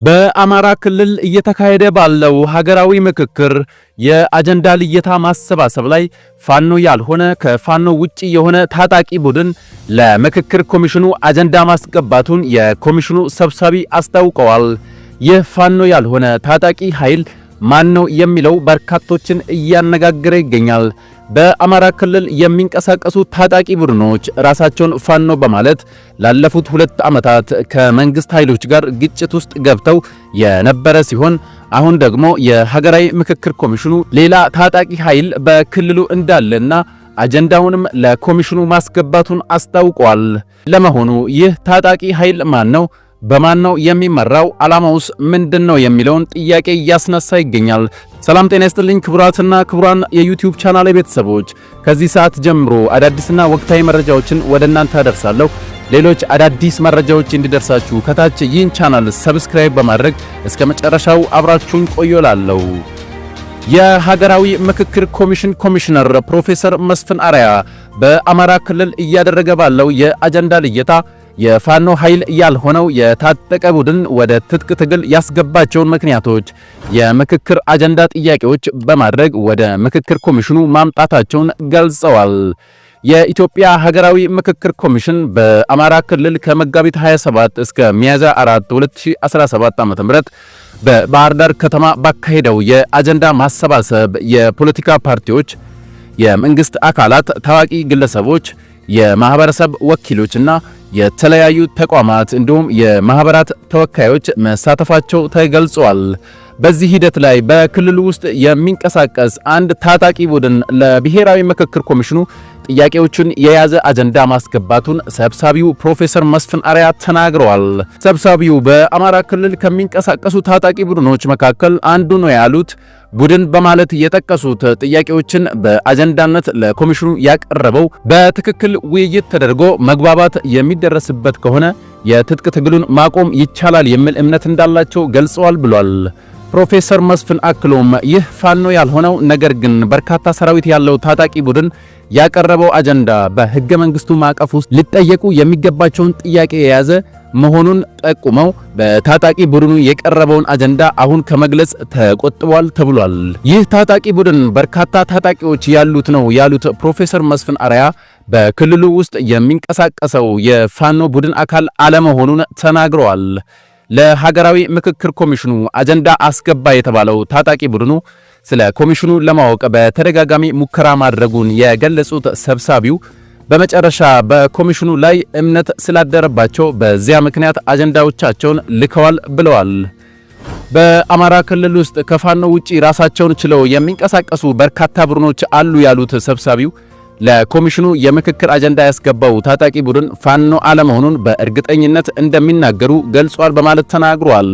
በአማራ ክልል እየተካሄደ ባለው ሀገራዊ ምክክር የአጀንዳ ልየታ ማሰባሰብ ላይ ፋኖ ያልሆነ ከፋኖ ውጪ የሆነ ታጣቂ ቡድን ለምክክር ኮሚሽኑ አጀንዳ ማስገባቱን የኮሚሽኑ ሰብሳቢ አስታውቀዋል። ይህ ፋኖ ያልሆነ ታጣቂ ኃይል ማን ነው የሚለው በርካቶችን እያነጋገረ ይገኛል። በአማራ ክልል የሚንቀሳቀሱ ታጣቂ ቡድኖች ራሳቸውን ፋኖ በማለት ላለፉት 2 ዓመታት ከመንግስት ኃይሎች ጋር ግጭት ውስጥ ገብተው የነበረ ሲሆን አሁን ደግሞ የሀገራዊ ምክክር ኮሚሽኑ ሌላ ታጣቂ ኃይል በክልሉ እንዳለና አጀንዳውንም ለኮሚሽኑ ማስገባቱን አስታውቋል። ለመሆኑ ይህ ታጣቂ ኃይል ማን ነው? በማን ነው የሚመራው? ዓላማውስ ምንድነው? የሚለውን ጥያቄ እያስነሳ ይገኛል። ሰላም ጤና ይስጥልኝ ክቡራትና ክቡራን የዩቲዩብ ቻናል ቤተሰቦች፣ ከዚህ ሰዓት ጀምሮ አዳዲስና ወቅታዊ መረጃዎችን ወደ እናንተ አደርሳለሁ። ሌሎች አዳዲስ መረጃዎች እንዲደርሳችሁ ከታች ይህን ቻናል ሰብስክራይብ በማድረግ እስከ መጨረሻው አብራችሁን ቆዩላለሁ። የሀገራዊ ምክክር ኮሚሽን ኮሚሽነር ፕሮፌሰር መስፍን አርአያ በአማራ ክልል እያደረገ ባለው የአጀንዳ ልየታ የፋኖ ኃይል ያልሆነው የታጠቀ ቡድን ወደ ትጥቅ ትግል ያስገባቸውን ምክንያቶች የምክክር አጀንዳ ጥያቄዎች በማድረግ ወደ ምክክር ኮሚሽኑ ማምጣታቸውን ገልጸዋል። የኢትዮጵያ ሀገራዊ ምክክር ኮሚሽን በአማራ ክልል ከመጋቢት 27 እስከ ሚያዝያ 4 2017 ዓ.ም በባህር ዳር ከተማ ባካሄደው የአጀንዳ ማሰባሰብ የፖለቲካ ፓርቲዎች፣ የመንግስት አካላት፣ ታዋቂ ግለሰቦች፣ የማህበረሰብ ወኪሎችና የተለያዩ ተቋማት እንዲሁም የማህበራት ተወካዮች መሳተፋቸው ተገልጿል። በዚህ ሂደት ላይ በክልሉ ውስጥ የሚንቀሳቀስ አንድ ታጣቂ ቡድን ለብሔራዊ ምክክር ኮሚሽኑ ጥያቄዎችን የያዘ አጀንዳ ማስገባቱን ሰብሳቢው ፕሮፌሰር መስፍን አርአያ ተናግረዋል። ሰብሳቢው በአማራ ክልል ከሚንቀሳቀሱ ታጣቂ ቡድኖች መካከል አንዱ ነው ያሉት ቡድን በማለት የጠቀሱት ጥያቄዎችን በአጀንዳነት ለኮሚሽኑ ያቀረበው በትክክል ውይይት ተደርጎ መግባባት የሚደረስበት ከሆነ የትጥቅ ትግሉን ማቆም ይቻላል የሚል እምነት እንዳላቸው ገልጸዋል ብሏል። ፕሮፌሰር መስፍን አክሎም ይህ ፋኖ ያልሆነው ነገር ግን በርካታ ሰራዊት ያለው ታጣቂ ቡድን ያቀረበው አጀንዳ በሕገ መንግስቱ ማዕቀፍ ውስጥ ሊጠየቁ የሚገባቸውን ጥያቄ የያዘ መሆኑን ጠቁመው በታጣቂ ቡድኑ የቀረበውን አጀንዳ አሁን ከመግለጽ ተቆጥቧል ተብሏል። ይህ ታጣቂ ቡድን በርካታ ታጣቂዎች ያሉት ነው ያሉት ፕሮፌሰር መስፍን አርአያ በክልሉ ውስጥ የሚንቀሳቀሰው የፋኖ ቡድን አካል አለመሆኑን ተናግረዋል። ለሀገራዊ ምክክር ኮሚሽኑ አጀንዳ አስገባ የተባለው ታጣቂ ቡድኑ ስለ ኮሚሽኑ ለማወቅ በተደጋጋሚ ሙከራ ማድረጉን የገለጹት ሰብሳቢው በመጨረሻ በኮሚሽኑ ላይ እምነት ስላደረባቸው በዚያ ምክንያት አጀንዳዎቻቸውን ልከዋል ብለዋል። በአማራ ክልል ውስጥ ከፋኖ ውጪ ራሳቸውን ችለው የሚንቀሳቀሱ በርካታ ቡድኖች አሉ ያሉት ሰብሳቢው ለኮሚሽኑ የምክክር አጀንዳ ያስገባው ታጣቂ ቡድን ፋኖ አለመሆኑን በእርግጠኝነት እንደሚናገሩ ገልጿል በማለት ተናግሯል።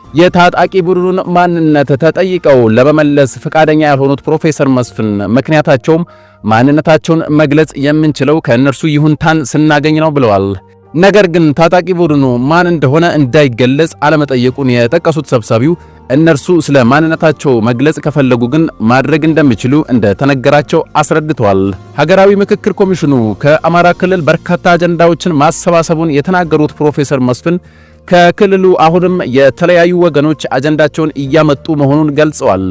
የታጣቂ ቡድኑን ማንነት ተጠይቀው ለመመለስ ፈቃደኛ ያልሆኑት ፕሮፌሰር መስፍን ምክንያታቸውም ማንነታቸውን መግለጽ የምንችለው ከእነርሱ ይሁንታን ስናገኝ ነው ብለዋል። ነገር ግን ታጣቂ ቡድኑ ማን እንደሆነ እንዳይገለጽ አለመጠየቁን የጠቀሱት ሰብሳቢው እነርሱ ስለ ማንነታቸው መግለጽ ከፈለጉ ግን ማድረግ እንደሚችሉ እንደተነገራቸው አስረድተዋል። ሀገራዊ ምክክር ኮሚሽኑ ከአማራ ክልል በርካታ አጀንዳዎችን ማሰባሰቡን የተናገሩት ፕሮፌሰር መስፍን ከክልሉ አሁንም የተለያዩ ወገኖች አጀንዳቸውን እያመጡ መሆኑን ገልጸዋል።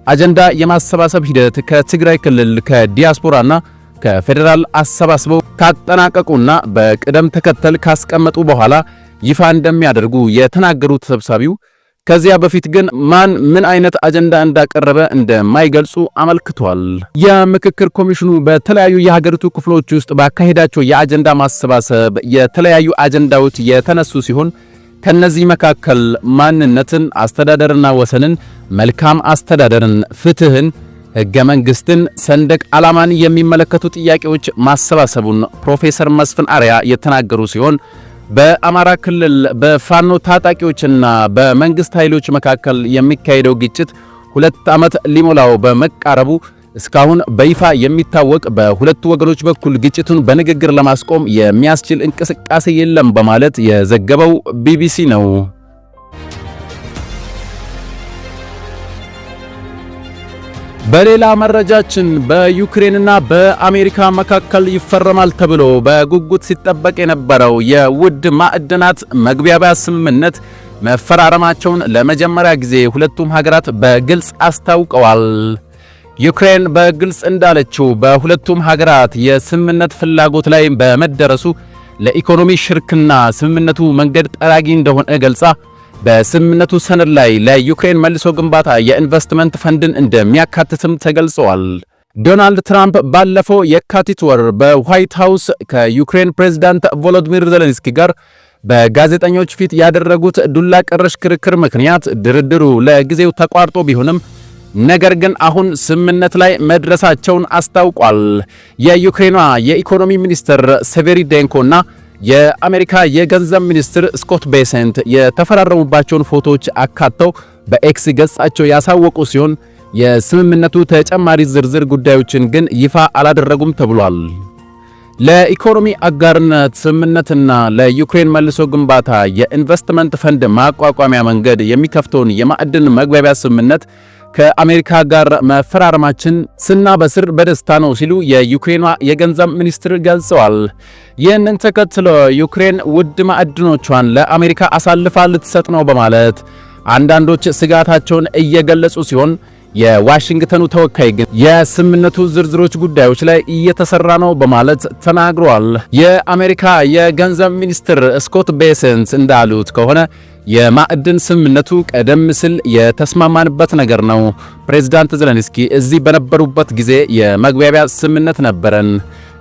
አጀንዳ የማሰባሰብ ሂደት ከትግራይ ክልል ከዲያስፖራና ከፌዴራል አሰባስበው ካጠናቀቁና በቅደም ተከተል ካስቀመጡ በኋላ ይፋ እንደሚያደርጉ የተናገሩት ሰብሳቢው ከዚያ በፊት ግን ማን ምን አይነት አጀንዳ እንዳቀረበ እንደማይገልጹ አመልክቷል። የምክክር ኮሚሽኑ በተለያዩ የሀገሪቱ ክፍሎች ውስጥ ባካሄዳቸው የአጀንዳ ማሰባሰብ የተለያዩ አጀንዳዎች የተነሱ ሲሆን ከነዚህ መካከል ማንነትን፣ አስተዳደርና ወሰንን፣ መልካም አስተዳደርን፣ ፍትህን፣ ሕገ መንግስትን፣ ሰንደቅ ዓላማን የሚመለከቱ ጥያቄዎች ማሰባሰቡን ፕሮፌሰር መስፍን አርአያ የተናገሩ ሲሆን በአማራ ክልል በፋኖ ታጣቂዎችና በመንግስት ኃይሎች መካከል የሚካሄደው ግጭት 2 ዓመት ሊሞላው በመቃረቡ እስካሁን በይፋ የሚታወቅ በሁለቱ ወገኖች በኩል ግጭቱን በንግግር ለማስቆም የሚያስችል እንቅስቃሴ የለም በማለት የዘገበው ቢቢሲ ነው። በሌላ መረጃችን በዩክሬንና በአሜሪካ መካከል ይፈረማል ተብሎ በጉጉት ሲጠበቅ የነበረው የውድ ማዕድናት መግባቢያ ስምምነት መፈራረማቸውን ለመጀመሪያ ጊዜ ሁለቱም ሀገራት በግልጽ አስታውቀዋል። ዩክሬን በግልጽ እንዳለችው በሁለቱም ሀገራት የስምምነት ፍላጎት ላይ በመደረሱ ለኢኮኖሚ ሽርክና ስምምነቱ መንገድ ጠራጊ እንደሆነ ገልጻ በስምምነቱ ሰነድ ላይ ለዩክሬን መልሶ ግንባታ የኢንቨስትመንት ፈንድን እንደሚያካትትም ተገልጿል። ዶናልድ ትራምፕ ባለፈው የካቲት ወር በዋይት ሃውስ ከዩክሬን ፕሬዝዳንት ቮሎዲሚር ዜሌንስኪ ጋር በጋዜጠኞች ፊት ያደረጉት ዱላ ቀረሽ ክርክር ምክንያት ድርድሩ ለጊዜው ተቋርጦ ቢሆንም ነገር ግን አሁን ስምምነት ላይ መድረሳቸውን አስታውቋል። የዩክሬኗ የኢኮኖሚ ሚኒስትር ሴቬሪዴንኮና የአሜሪካ የገንዘብ ሚኒስትር ስኮት ቤሰንት የተፈራረሙባቸውን ፎቶዎች አካተው በኤክስ ገጻቸው ያሳወቁ ሲሆን የስምምነቱ ተጨማሪ ዝርዝር ጉዳዮችን ግን ይፋ አላደረጉም ተብሏል። ለኢኮኖሚ አጋርነት ስምምነትና ለዩክሬን መልሶ ግንባታ የኢንቨስትመንት ፈንድ ማቋቋሚያ መንገድ የሚከፍተውን የማዕድን መግባቢያ ስምምነት ከአሜሪካ ጋር መፈራረማችን ስናበስር በደስታ ነው ሲሉ የዩክሬኗ የገንዘብ ሚኒስትር ገልጸዋል። ይህንን ተከትሎ ዩክሬን ውድ ማዕድኖቿን ለአሜሪካ አሳልፋ ልትሰጥ ነው በማለት አንዳንዶች ስጋታቸውን እየገለጹ ሲሆን የዋሽንግተኑ ተወካይ ግን የስምምነቱ ዝርዝሮች ጉዳዮች ላይ እየተሰራ ነው በማለት ተናግሯል። የአሜሪካ የገንዘብ ሚኒስትር ስኮት ቤሰንት እንዳሉት ከሆነ የማዕድን ስምምነቱ ቀደም ሲል የተስማማንበት ነገር ነው። ፕሬዝዳንት ዜሌንስኪ እዚህ በነበሩበት ጊዜ የመግባቢያ ስምምነት ነበረን።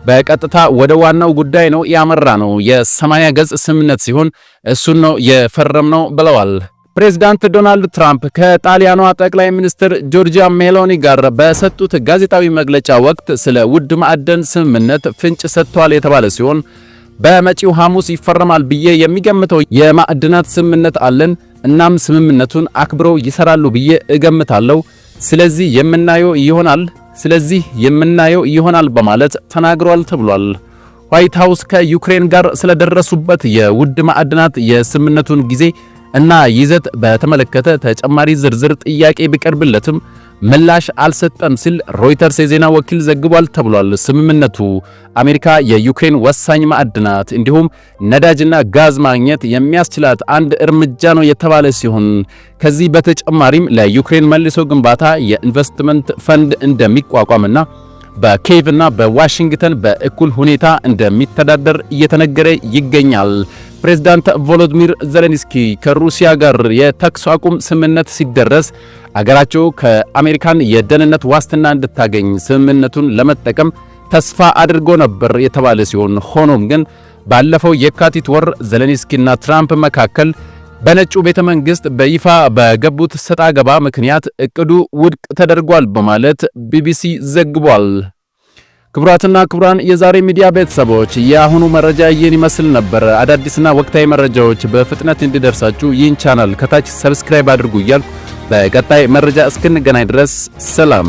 በቀጥታ ወደ ዋናው ጉዳይ ነው ያመራ ነው። የ80 ገጽ ስምምነት ሲሆን እሱን ነው የፈረምነው ብለዋል። ፕሬዝዳንት ዶናልድ ትራምፕ ከጣሊያኗ ጠቅላይ ሚኒስትር ጆርጂያ ሜሎኒ ጋር በሰጡት ጋዜጣዊ መግለጫ ወቅት ስለ ውድ ማዕድን ስምምነት ፍንጭ ሰጥተዋል የተባለ ሲሆን በመጪው ሐሙስ ይፈረማል ብዬ የሚገምተው የማዕድናት ስምምነት አለን። እናም ስምምነቱን አክብረው ይሰራሉ ብዬ እገምታለሁ። ስለዚህ የምናየው ይሆናል በማለት ተናግሯል ተብሏል። ዋይት ሃውስ ከዩክሬን ጋር ስለደረሱበት የውድ ማዕድናት የስምምነቱን ጊዜ እና ይዘት በተመለከተ ተጨማሪ ዝርዝር ጥያቄ ቢቀርብለትም ምላሽ አልሰጠም ሲል ሮይተርስ የዜና ወኪል ዘግቧል ተብሏል። ስምምነቱ አሜሪካ የዩክሬን ወሳኝ ማዕድናት እንዲሁም ነዳጅና ጋዝ ማግኘት የሚያስችላት አንድ እርምጃ ነው የተባለ ሲሆን ከዚህ በተጨማሪም ለዩክሬን መልሶ ግንባታ የኢንቨስትመንት ፈንድ እንደሚቋቋምና በኪየቭ እና በዋሽንግተን በእኩል ሁኔታ እንደሚተዳደር እየተነገረ ይገኛል። ፕሬዝዳንት ቮሎዲሚር ዜሌንስኪ ከሩሲያ ጋር የተኩስ አቁም ስምምነት ሲደረስ አገራቸው ከአሜሪካን የደህንነት ዋስትና እንድታገኝ ስምምነቱን ለመጠቀም ተስፋ አድርጎ ነበር የተባለ ሲሆን ሆኖም ግን ባለፈው የካቲት ወር ዜሌንስኪና ትራምፕ መካከል በነጩ ቤተ መንግስት በይፋ በገቡት ሰጣ ገባ ምክንያት እቅዱ ውድቅ ተደርጓል በማለት ቢቢሲ ዘግቧል። ክቡራትና ክቡራን የዛሬ ሚዲያ ቤተሰቦች የአሁኑ መረጃ ይህን ይመስል ነበር። አዳዲስና ወቅታዊ መረጃዎች በፍጥነት እንዲደርሳችሁ ይህን ቻናል ከታች ሰብስክራይብ አድርጉ እያልኩ በቀጣይ መረጃ እስክንገናኝ ድረስ ሰላም።